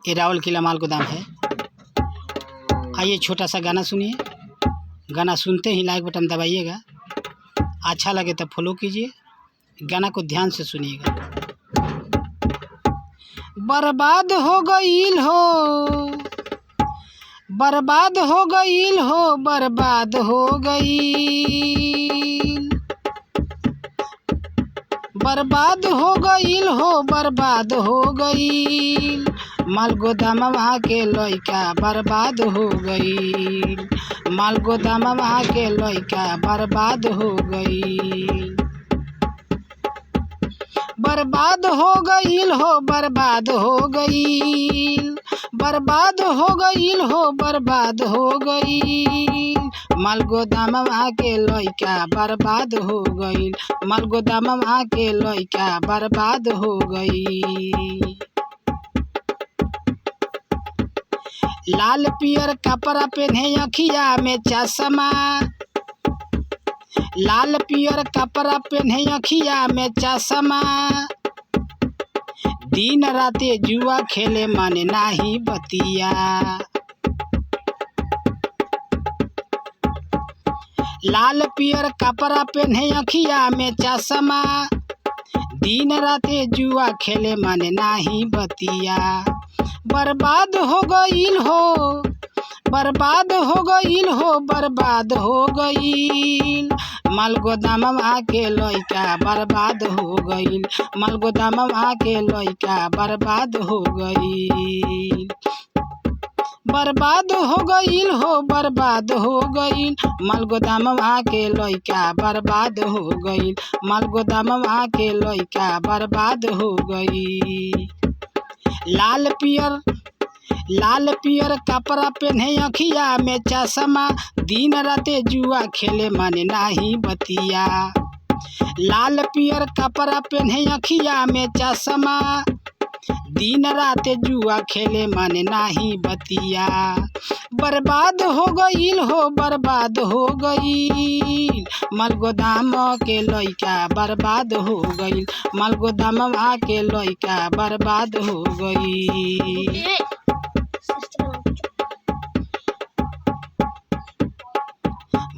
ये रावल किला माल गोदाम है। आइए छोटा सा गाना सुनिए। गाना सुनते ही लाइक बटन दबाइएगा, अच्छा लगे तो फॉलो कीजिए। गाना को ध्यान से सुनिएगा। बर्बाद हो गईल हो, बर्बाद हो गईल हो, बर्बाद हो गईल, बर्बाद हो गईल हो, बर्बाद हो गईल, माल गोदामवा के लइका बर्बाद हो गईल, माल गोदामवा के लइका बर्बाद हो गईल, बर्बाद हो गईल हो, बर्बाद हो गईल, बर्बाद हो गईल हो, बर्बाद हो गईल, माल गोदामवा के लइका बर्बाद हो गईल, माल गोदामवा के लइका बर्बाद हो गईल। लाल पियर कपड़ा पहने अखिया में चश्मा, लाल पियर कपड़ा पहने अखिया में चश्मा, दिन राते जुआ खेले मन नाही बतिया, लाल पियर कपड़ा पहने अखिया में चश्मा, दिन राते जुआ खेले मन नाही बतिया, बर्बाद हो गईल हो, बर्बाद हो गईल हो, बर्बाद हो गईल, माल गोदामवा के लइका बर्बाद हो गईल, माल गोदामवा के लइका बर्बाद हो गईल, बर्बाद हो गईल हो, बर्बाद हो गईल, माल गोदामवा के लइका बर्बाद हो गईल, माल गोदामवा के लइका बर्बाद हो गईल। लाल पियर कपड़ा पहने अखिया में चश्मा, दिन राते जुआ खेले मन नाही बतिया, लाल पियर कपड़ा पहने अखिया में चश्मा, दिन रात जुआ खेले मन नाही बतिया, बर्बाद हो गईल हो, बर्बाद हो गईल, माल गोदाम के लइका बर्बाद हो गईल, माल गोदामवा के लइका बर्बाद हो गईल।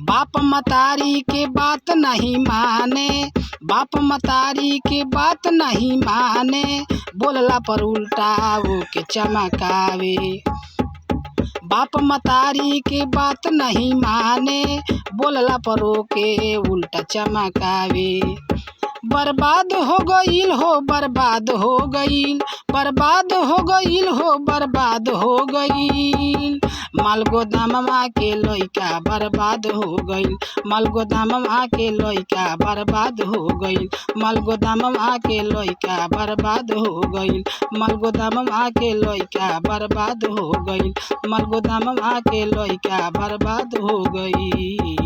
बाप मतारी के बात नहीं माने, बाप मतारी के बात नहीं माने, बोलला पर उल्टा वो के चमकावे, बाप मतारी के बात नहीं माने, बोलला पर वो के उल्टा चमकावे, बर्बाद हो गईल हो, बर्बाद हो गईल, बर्बाद हो गईल हो, बर्बाद हो गईल, माल गोदामवा के लइका बर्बाद हो गईल, माल गोदामवा के लइका बर्बाद हो गईल, माल गोदामवा के लइका बर्बाद हो गईल, माल गोदामवा के लइका बर्बाद हो गईल, माल गोदामवा के लइका बर्बाद हो गईल।